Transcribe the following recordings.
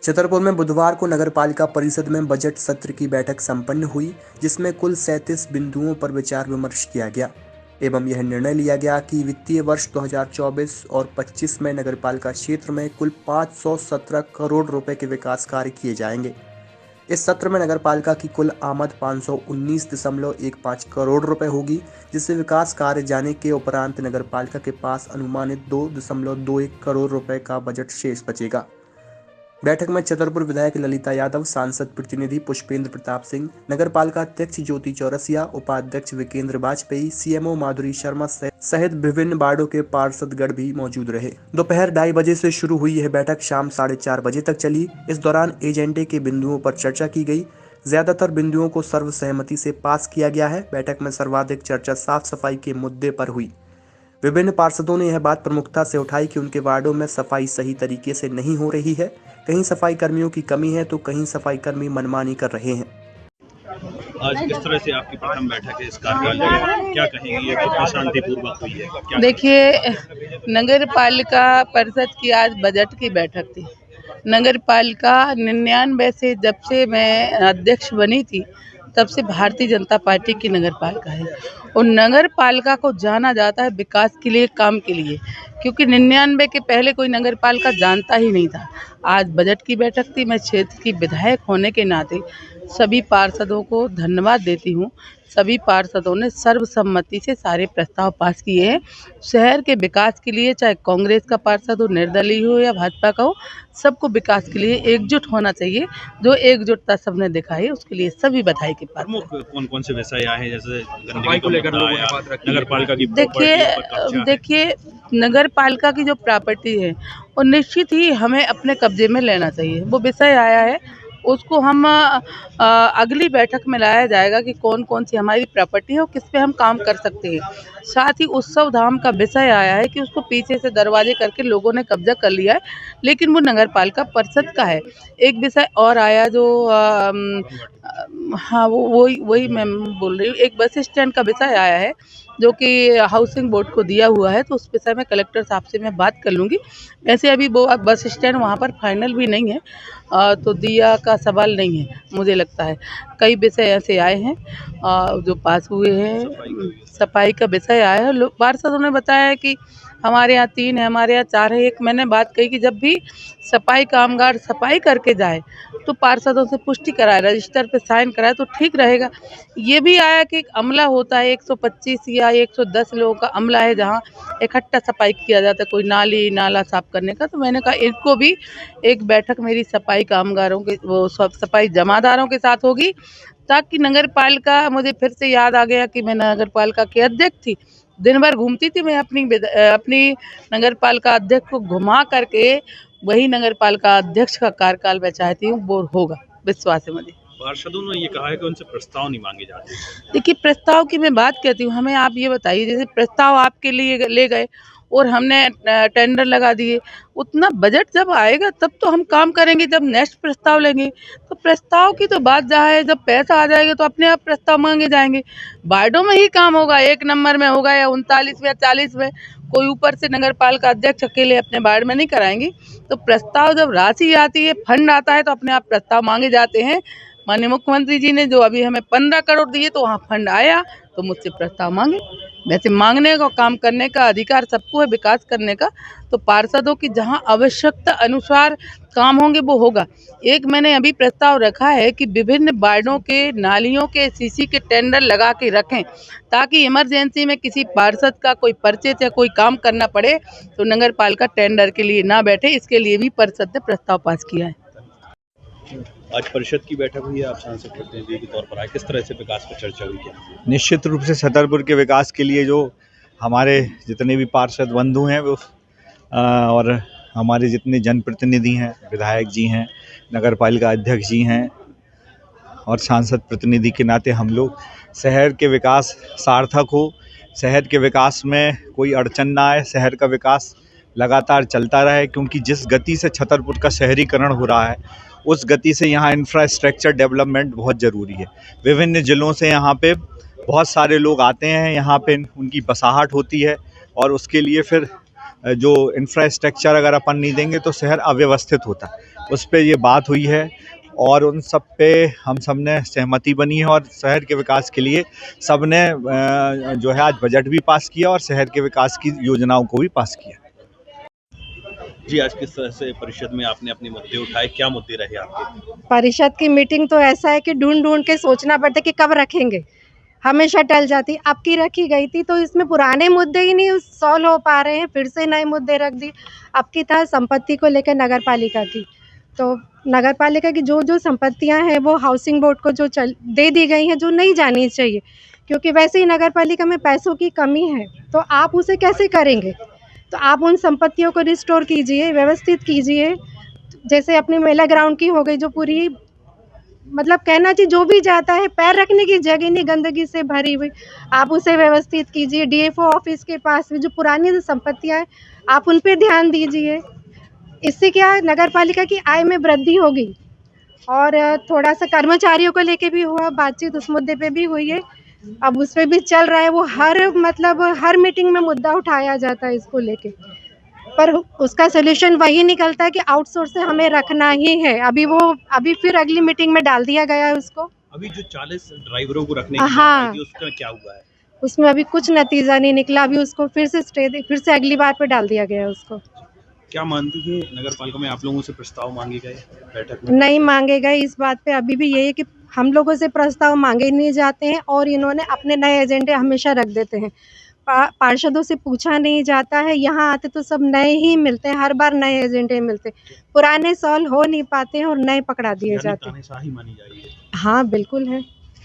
छतरपुर में बुधवार को नगरपालिका परिषद में बजट सत्र की बैठक संपन्न हुई, जिसमें कुल 37 बिंदुओं पर विचार विमर्श किया गया एवं यह निर्णय लिया गया कि वित्तीय वर्ष 2024 और 25 में नगरपालिका क्षेत्र में कुल 517 करोड़ रुपए के विकास कार्य किए जाएंगे। इस सत्र में नगरपालिका की कुल आमद 519.15 करोड़ रुपए होगी, जिससे विकास कार्य जाने के उपरांत नगरपालिका के पास अनुमानित 2.21 करोड़ रुपए का बजट शेष बचेगा। बैठक में छतरपुर विधायक ललिता यादव, सांसद प्रतिनिधि पुष्पेंद्र प्रताप सिंह, नगरपालिका अध्यक्ष ज्योति चौरसिया, उपाध्यक्ष विकेंद्र वाजपेयी, सीएमओ माधुरी शर्मा सहित विभिन्न वार्डों के पार्षदगण भी मौजूद रहे। दोपहर 2:30 बजे से शुरू हुई यह बैठक शाम 4:30 बजे तक चली। इस दौरान एजेंडे के बिंदुओं पर चर्चा की गई। ज्यादातर बिंदुओं को सर्वसहमति से पास किया गया है। बैठक में सर्वाधिक चर्चा साफ सफाई के मुद्दे पर हुई। विभिन्न पार्षदों ने यह बात प्रमुखता से उठाई कि उनके वार्डों में सफाई सही तरीके से नहीं हो रही है। कहीं सफाई कर्मियों की कमी है तो कहीं सफाई कर्मी मनमानी कर रहे हैं। आज किस तरह से आपकी प्रथम बैठक है इस कार्यालय में, क्या कहेंगी? ये कितनी शांतिपूर्वक हुई है? देखिए, नगर पालिका परिषद की आज बजट की बैठक थी। नगर पालिका 99 से जब से मैं अध्यक्ष बनी थी तब से भारतीय जनता पार्टी की नगर पालिका है और नगर पालिका को जाना जाता है विकास के लिए, काम के लिए, क्योंकि 99 के पहले कोई नगर पालिका जानता ही नहीं था। आज बजट की बैठक थी। मैं क्षेत्र की विधायक होने के नाते सभी पार्षदों को धन्यवाद देती हूँ। सभी पार्षदों ने सर्वसम्मति से सारे प्रस्ताव पास किए हैं शहर के विकास के लिए, चाहे कांग्रेस का पार्षद हो, निर्दलीय हो या भाजपा का हो, सबको विकास के लिए एकजुट होना चाहिए। जो एकजुटता सबने दिखाई, उसके लिए सभी बधाई के पात्र। प्रमुख कौन कौन से विषय आए हैं, जैसे गंदगी को लेकर लोगों ने बात रखी, नगर पालिका की देखिए, नगर पालिका की जो प्रॉपर्टी है वो निश्चित ही हमें अपने कब्जे में लेना चाहिए। वो विषय आया है, उसको हम अगली बैठक में लाया जाएगा कि कौन कौन सी हमारी प्रॉपर्टी है और किस पे हम काम कर सकते हैं। साथ ही उत्सव धाम का विषय आया है कि उसको पीछे से दरवाजे करके लोगों ने कब्जा कर लिया है, लेकिन वो नगर पालिका परिषद का है। एक विषय और आया जो हाँ, वो वही मैं बोल रही हूँ। एक बस स्टैंड का विषय आया है जो कि हाउसिंग बोर्ड को दिया हुआ है, तो उस विषय में कलेक्टर साहब से मैं बात कर लूँगी। वैसे अभी वो बस स्टैंड वहाँ पर फाइनल भी नहीं है, तो दिया का सवाल नहीं है मुझे लगता है। कई विषय ऐसे आए हैं जो पास हुए हैं। सफाई का विषय आया है। पार्षदों ने बताया है कि हमारे यहाँ 3 है, हमारे यहाँ 4 है। एक मैंने बात कही कि जब भी सफाई कामगार सफाई करके जाए तो पार्षदों से पुष्टि कराए, रजिस्टर पे साइन कराए तो ठीक रहेगा। ये भी आया कि एक अमला होता है, 125 या 110 लोगों का अमला है जहाँ इकट्ठा सफाई किया जाता है, कोई नाली नाला साफ करने का। तो मैंने कहा इनको भी एक बैठक मेरी सफाई कामगारों के, वो सब सफाई जमादारों के साथ होगी, ताकि नगर पालिका, मुझे फिर से याद आ गया कि मैं नगर पालिका की अध्यक्ष थी। दिन भर घूमती थी मैं अपनी नगर पालिका अध्यक्ष को घुमा करके, वही नगर पालिका अध्यक्ष का कार्यकाल मैं चाहती हूँ वो होगा, विश्वास है मुझे। पार्षदों ने ये कहा है कि उनसे प्रस्ताव नहीं मांगे जाते। देखिए, प्रस्ताव की मैं बात कहती हूँ, हमें आप ये बताइए, जैसे प्रस्ताव आपके लिए ले गए और हमने टेंडर लगा दिए, उतना बजट जब आएगा तब तो हम काम करेंगे, जब नेक्स्ट प्रस्ताव लेंगे। तो प्रस्ताव की तो बात जहाँ है, जब पैसा आ जाएगा तो अपने आप प्रस्ताव मांगे जाएंगे। वार्डों में ही काम होगा, 1 नंबर में होगा या 39 में या 40 में, कोई ऊपर से नगर पालिका अध्यक्ष अकेले अपने वार्ड में नहीं कराएंगी। तो प्रस्ताव जब राशि आती है, फंड आता है, तो अपने आप प्रस्ताव मांगे जाते हैं। माननीय मुख्यमंत्री जी ने जो अभी हमें 15 करोड़ दिए, तो वहाँ फंड आया तो मुझसे प्रस्ताव मांगे। वैसे मांगने का, काम करने का अधिकार सबको है, विकास करने का। तो पार्षदों की जहां आवश्यकता अनुसार काम होंगे वो होगा। एक मैंने अभी प्रस्ताव रखा है कि विभिन्न वार्डों के नालियों के सीसी के टेंडर लगा के रखें, ताकि इमरजेंसी में किसी पार्षद का कोई परचेज या कोई काम करना पड़े तो नगर पालिका टेंडर के लिए ना बैठे। इसके लिए भी परिषद ने प्रस्ताव पास किया है। आज परिषद की बैठक हुई है, आप सांसद प्रतिनिधि के तौर पर आए, किस तरह से विकास पर चर्चा हुई है? निश्चित रूप से छतरपुर के विकास के लिए जो हमारे जितने भी पार्षद बंधु हैं वो और हमारे जितने जनप्रतिनिधि हैं, विधायक जी हैं, नगर पालिका अध्यक्ष जी हैं और सांसद प्रतिनिधि के नाते हम लोग शहर के विकास सार्थक हो, शहर के विकास में कोई अड़चन ना आए, शहर का विकास लगातार चलता रहे, क्योंकि जिस गति से छतरपुर का शहरीकरण हो रहा है उस गति से यहाँ इंफ्रास्ट्रक्चर डेवलपमेंट बहुत ज़रूरी है। विभिन्न ज़िलों से यहाँ पे बहुत सारे लोग आते हैं, यहाँ पे उनकी बसाहट होती है और उसके लिए फिर जो इंफ्रास्ट्रक्चर अगर अपन नहीं देंगे तो शहर अव्यवस्थित होता है। उस पे ये बात हुई है और उन सब पे हम सब ने सहमति बनी है और शहर के विकास के लिए सब ने जो है आज बजट भी पास किया और शहर के विकास की योजनाओं को भी पास किया। जी, आज किस तरह से परिषद में आपने अपने मुद्दे उठाए, क्या मुद्दे रहे आपके? परिषद की मीटिंग तो ऐसा है कि ढूंढ के सोचना पड़ता है कि कब रखेंगे, हमेशा टल जाती। अब की रखी गई थी तो इसमें पुराने मुद्दे ही नहीं सॉल्व हो पा रहे हैं, फिर से नए मुद्दे रख दिए। अब की था संपत्ति को लेकर नगर पालिका की, तो नगर पालिका की जो संपत्तियां हैं वो हाउसिंग बोर्ड को दे दी गई हैं, जो नहीं जानी चाहिए, क्योंकि वैसे ही नगर पालिका में पैसों की कमी है, तो आप उसे कैसे करेंगे? तो आप उन संपत्तियों को रिस्टोर कीजिए, व्यवस्थित कीजिए। जैसे अपने मेला ग्राउंड की हो गई, जो पूरी मतलब कहना चाहिए जो भी जाता है पैर रखने की जगह नहीं, गंदगी से भरी हुई, आप उसे व्यवस्थित कीजिए। डीएफओ ऑफिस के पास में जो पुरानी संपत्तियां हैं आप उन पे ध्यान दीजिए। इससे क्या नगर पालिका की आय में वृद्धि होगी। और थोड़ा सा कर्मचारियों को लेके भी हुआ बातचीत, उस मुद्दे पे भी हुई है, अब उस पे भी चल रहा है। वो हर मीटिंग में मुद्दा उठाया जाता है इसको लेके, पर उसका सोल्यूशन वही निकलता है कि आउटसोर्स से हमें रखना ही है। अभी फिर अगली मीटिंग में डाल दिया गया है उसको। अभी जो 40 ड्राइवरों को रखने की हाँ, बात आई थी, उसका क्या हुआ है? उसमें अभी कुछ नतीजा नहीं निकला। अभी उसको फिर से अगली बार पे डाल दिया गया है उसको। क्या मानती है नगर पालिका में आप लोगों से प्रस्ताव मांगे गए बैठक में? नहीं मांगे गए। इस बात पे अभी भी यही है कि हम लोगों से प्रस्ताव मांगे नहीं जाते हैं और इन्होंने अपने नए एजेंडे हमेशा रख देते हैं। पार्षदों से पूछा नहीं जाता है, यहाँ आते तो सब नए ही मिलते हैं, हर बार नए एजेंडे मिलते हैं, पुराने सॉल्व हो नहीं पाते हैं और नए पकड़ा दिए जाते हैं। तानाशाही मानी जा रही है। हाँ बिल्कुल है।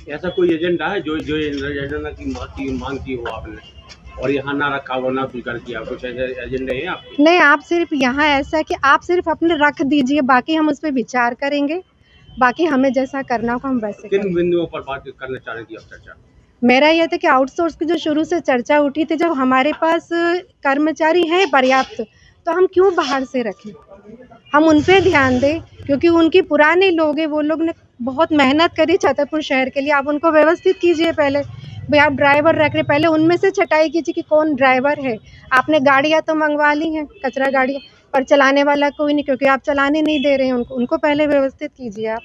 ऐसा कोई एजेंडा है जो एजेंडा की मांग की हो आपने और यहाँ ना रखा हो, ना स्वीकार किया, कुछ एजेंडे हैं आपके? नहीं, आप सिर्फ यहाँ ऐसा है कि आप सिर्फ अपने रख दीजिए, बाकी हम उस पर विचार करेंगे, बाकी हमें जैसा करना होगा हम वैसे किन करेंगे। बिंदुओं पर बात करना चाह रही थी आप चर्चा? मेरा यह था कि आउटसोर्स की जो शुरू से चर्चा उठी थी, जब हमारे पास कर्मचारी हैं पर्याप्त, तो हम क्यों बाहर से रखें, हम उन पे ध्यान दें, क्योंकि उनकी पुराने लोग हैं, वो लोग ने बहुत मेहनत करी छतरपुर शहर के लिए। आप उनको व्यवस्थित कीजिए पहले। भाई आप ड्राइवर रख रहे, पहले उनमें से छटाई कीजिए कि कौन ड्राइवर है। आपने गाड़ियाँ तो मंगवा ली हैं, कचरा गाड़ियाँ, पर चलाने वाला कोई नहीं, क्योंकि आप चलाने नहीं दे रहे हैं उनको पहले व्यवस्थित कीजिए आप।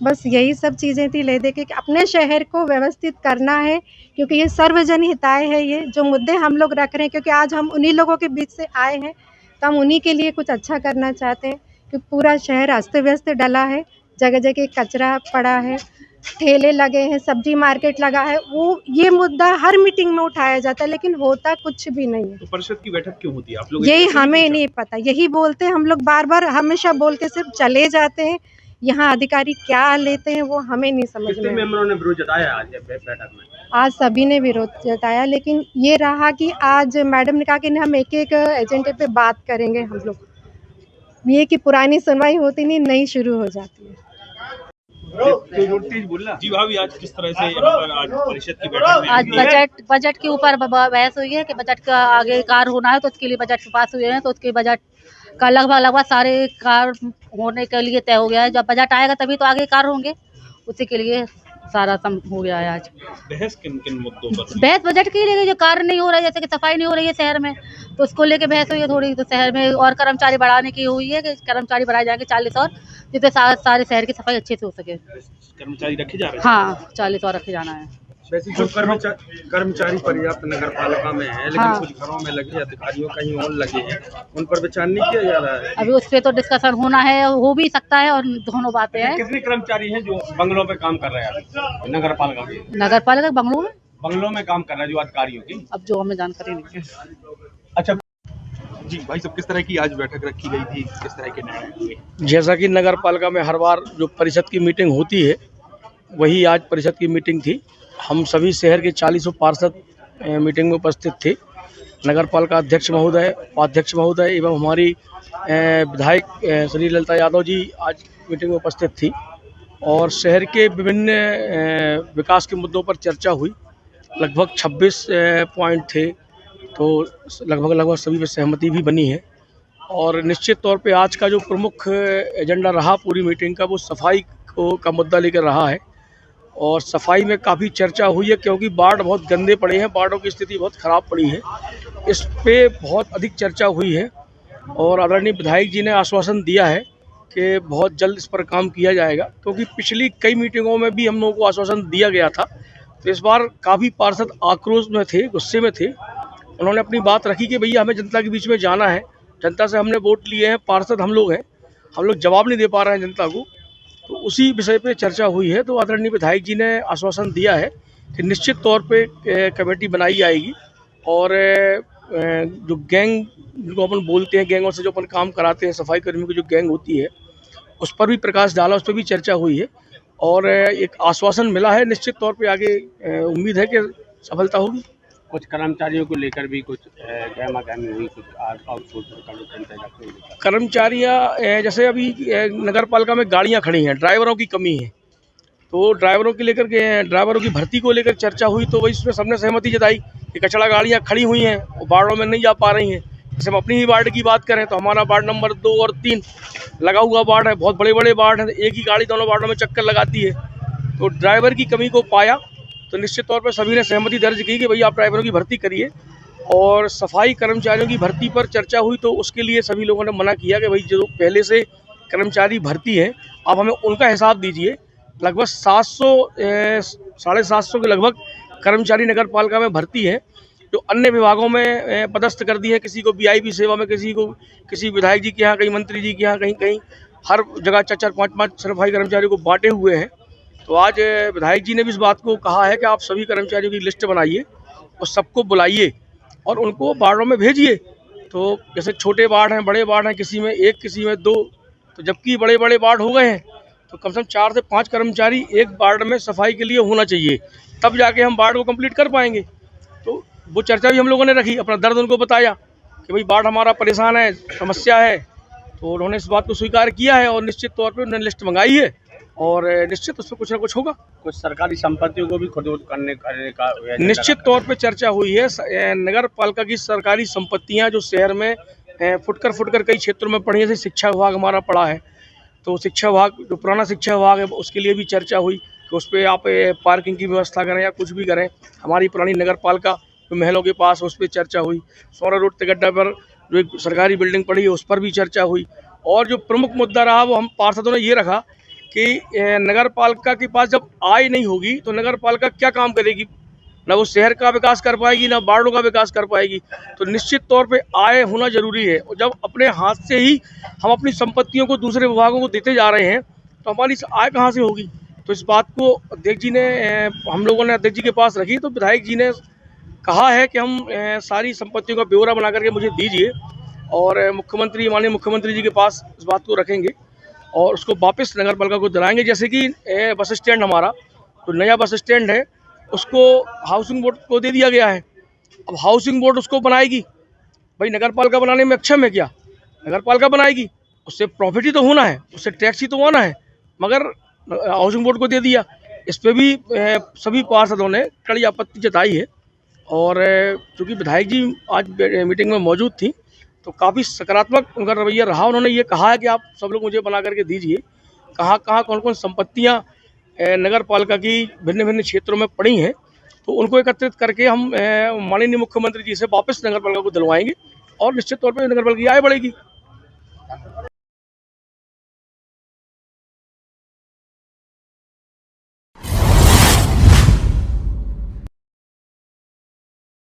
बस यही सब चीज़ें थी ले दे के कि अपने शहर को व्यवस्थित करना है, क्योंकि ये सर्वजन हिताय है। ये जो मुद्दे हम लोग रख रहे हैं, क्योंकि आज हम उन्हीं लोगों के बीच से आए हैं, तो हम उन्हीं के लिए कुछ अच्छा करना चाहते हैं। क्योंकि पूरा शहर अस्त व्यस्त डला है, जगह जगह कचरा पड़ा है, ठेले लगे हैं, सब्जी मार्केट लगा है, वो ये मुद्दा हर मीटिंग में उठाया जाता है, लेकिन होता कुछ भी नहीं है। तो परिषद की बैठक क्यों होती है आप लोग? यही हमें नहीं पता, यही बोलते हैं हम लोग बार हमेशा बोल के सिर्फ चले जाते हैं। यहाँ अधिकारी क्या लेते हैं वो हमें नहीं समझ कितने में। मेंबरों ने विरोध जताया आज बैठक में? आज सभी ने विरोध जताया, लेकिन ये रहा कि आज मैडम ने कहा कि हम एक एजेंडे पे बात करेंगे हम लोग। ये कि पुरानी सुनवाई होती नहीं, नई शुरू हो जाती है। जी भाभी, आज किस तरह से यहाँ पर आज परिषद की बैठक में आज बजट के ऊपर बहस हुई है कि बजट का आगे कार्य होना है, तो उसके लिए बजट पास हुए हैं, तो उसके बजट का लगभग सारे कार्य होने के लिए तय हो गया है। जब बजट आएगा तभी तो आगे कार्य होंगे, उसी के लिए सारा सम हो गया है। आज बहस किन किन मुद्दों पर? बहस बजट के लिए, जो कार्य नहीं हो रहा है, जैसे कि सफाई नहीं हो रही है शहर में, तो उसको लेके बहस हुई है थोड़ी। तो शहर में और कर्मचारी बढ़ाने की हुई है कि कर्मचारी बढ़ाए जाएंगे 40 और, जिससे सारे शहर की सफाई अच्छे से हो सके। कर्मचारी रखे जा रहे हैं? हाँ, 40 और रखे जाना है। वैसे जो कर्मचारी पर्याप्त नगर पालिका में है, लेकिन हाँ। कुछ घरों में लगे अधिकारियों कहीं और लगे हैं, उन पर विचार नहीं किया जा रहा है? अभी उस पर तो डिस्कशन होना है, हो भी सकता है, और दोनों बातें हैं। कितने कर्मचारी हैं जो बंगलों पे काम कर रहे हैं अभी नगर पालिका के? नगर पालिका बंगलों में बंगलों में काम कर रहे हैं जो अधिकारियों की? अब जो हमें जानकारी नहीं है। अच्छा जी भाई साहब, किस तरह की आज बैठक रखी गई थी, किस तरह के निर्णय हुए? जैसा कि नगर पालिका में हर बार जो परिषद की मीटिंग होती है, वही आज परिषद की मीटिंग थी। हम सभी शहर के 40 पार्षद मीटिंग में उपस्थित थे। नगर पालिका अध्यक्ष महोदय, उपाध्यक्ष महोदय एवं हमारी विधायक श्री ललिता यादव जी आज मीटिंग में उपस्थित थी और शहर के विभिन्न विकास के मुद्दों पर चर्चा हुई। लगभग 26 पॉइंट थे, तो लगभग सभी पर सहमति भी बनी है। और निश्चित तौर पे आज का जो प्रमुख एजेंडा रहा पूरी मीटिंग का, वो सफाई का मुद्दा लेकर रहा है। और सफाई में काफ़ी चर्चा हुई है, क्योंकि वार्ड बहुत गंदे पड़े हैं, वार्डों की स्थिति बहुत ख़राब पड़ी है, इस पे बहुत अधिक चर्चा हुई है। और आदरणीय विधायक जी ने आश्वासन दिया है कि बहुत जल्द इस पर काम किया जाएगा, क्योंकि पिछली कई मीटिंगों में भी हम लोगों को आश्वासन दिया गया था। तो इस बार काफ़ी पार्षद आक्रोश में थे, गुस्से में थे। उन्होंने अपनी बात रखी कि भैया हमें जनता के बीच में जाना है, जनता से हमने वोट लिए हैं, पार्षद हम लोग हैं, हम लोग जवाब नहीं दे पा रहे हैं जनता को। तो उसी विषय पे चर्चा हुई है। तो आदरणीय विधायक जी ने आश्वासन दिया है कि निश्चित तौर पे कमेटी बनाई जाएगी और जो गैंग जिनको अपन बोलते हैं, गैंगों से जो अपन काम कराते हैं, सफाई कर्मियों की जो गैंग होती है, उस पर भी प्रकाश डाला, उस पर भी चर्चा हुई है और एक आश्वासन मिला है। निश्चित तौर पे आगे उम्मीद है कि सफलता होगी। कुछ कर्मचारियों को लेकर भी कुछ गहमा गहमी हुई, कुछ कर्मचारियाँ जैसे अभी नगर पालिका में गाड़ियाँ खड़ी हैं, ड्राइवरों की कमी है, तो ड्राइवरों की लेकर के ड्राइवरों की भर्ती को लेकर चर्चा हुई। तो वही इसमें सबने सहमति जताई कि कचड़ा गाड़ियाँ खड़ी हुई हैं और वार्डों में नहीं जा पा रही हैं। जैसे हम अपनी ही वार्ड की बात करें तो हमारा वार्ड नंबर 2 और 3 लगा हुआ वार्ड है, बहुत बड़े बड़े वार्ड हैं, एक ही गाड़ी दोनों वार्डों में चक्कर लगाती है। तो ड्राइवर की कमी को पाया तो निश्चित तौर पर सभी ने सहमति दर्ज की कि भई आप ड्राइवरों की भर्ती करिए। और सफाई कर्मचारियों की भर्ती पर चर्चा हुई तो उसके लिए सभी लोगों ने मना किया कि भाई जो पहले से कर्मचारी भर्ती हैं आप हमें उनका हिसाब दीजिए। लगभग 700-750 के लगभग कर्मचारी नगर पालिका में भर्ती हैं, जो अन्य विभागों में पदस्थ कर दी है, किसी को वीआईपी सेवा में, किसी विधायक जी के यहाँ, कहीं मंत्री जी के यहाँ, कहीं हर जगह 4-4, 5-5 सफाई कर्मचारियों को बांटे हुए हैं। तो आज विधायक जी ने भी इस बात को कहा है कि आप सभी कर्मचारियों की लिस्ट बनाइए और सबको बुलाइए और उनको वार्डों में भेजिए। तो जैसे छोटे वार्ड हैं, बड़े वार्ड हैं, किसी में 1, किसी में 2, तो जबकि बड़े बड़े वार्ड हो गए हैं तो कम से कम 4 से 5 कर्मचारी एक वार्ड में सफाई के लिए होना चाहिए, तब जाके हम वार्ड को कंप्लीट कर पाएंगे। तो वो चर्चा भी हम लोगों ने रखी, अपना दर्द उनको बताया कि भाई वार्ड हमारा परेशान है, समस्या है। तो उन्होंने इस बात को स्वीकार किया है और निश्चित तौर पर उन्होंने लिस्ट मंगाई है और निश्चित उसमें कुछ ना कुछ होगा। कुछ सरकारी संपत्तियों को भी खुद करने का निश्चित तौर पे चर्चा हुई है। नगर पालिका की सरकारी संपत्तियां जो शहर में फुटकर कई क्षेत्रों में पड़ी है, जैसे शिक्षा विभाग हमारा पड़ा है, तो शिक्षा विभाग जो पुराना शिक्षा विभाग है उसके लिए भी चर्चा हुई कि उस पर आप पार्किंग की व्यवस्था करें या कुछ भी करें। हमारी पुरानी नगर पालिका जो महलों के पास उस पर चर्चा हुई। सोरा रोड तिगड्डा पर जो एक सरकारी बिल्डिंग पड़ी है उस पर भी चर्चा हुई। और जो प्रमुख मुद्दा रहा वो हम पार्षदों ने ये रखा कि नगर पालिका के पास जब आय नहीं होगी तो नगर पालिका क्या काम करेगी, ना वो शहर का विकास कर पाएगी, ना वार्डों का विकास कर पाएगी। तो निश्चित तौर पे आय होना जरूरी है और जब अपने हाथ से ही हम अपनी संपत्तियों को दूसरे विभागों को देते जा रहे हैं तो हमारी आय कहाँ से होगी। तो इस बात को अध्यक्ष जी ने, हम लोगों ने अध्यक्ष जी के पास रखी। तो विधायक जी ने कहा है कि हम सारी संपत्तियों का ब्यौरा बना करके मुझे दीजिए और माननीय मुख्यमंत्री जी के पास इस बात को रखेंगे और उसको वापस नगर पालिका को दिलाएंगे। जैसे कि बस स्टैंड हमारा तो नया बस स्टैंड है, उसको हाउसिंग बोर्ड को दे दिया गया है। अब हाउसिंग बोर्ड उसको बनाएगी, भाई नगर पालिका बनाने में अक्षम है क्या? नगर पालिका बनाएगी, उससे प्रॉफिट ही तो होना है, उससे टैक्स ही तो आना है, मगर हाउसिंग बोर्ड को दे दिया। इस पर भी सभी पार्षदों ने कड़ी आपत्ति जताई है और चूँकि विधायक जी आज मीटिंग में मौजूद थी तो काफ़ी सकारात्मक उनका रवैया रहा। उन्होंने ये कहा है कि आप सब लोग मुझे बना करके दीजिए कहाँ कौन कौन संपत्तियाँ नगर पालिका की भिन्न भिन्न क्षेत्रों में पड़ी हैं, तो उनको एकत्रित करके हम माननीय मुख्यमंत्री जी से वापस नगर पालिका को दिलवाएंगे और निश्चित तौर पर नगर पालिका की आय बढ़ेगी।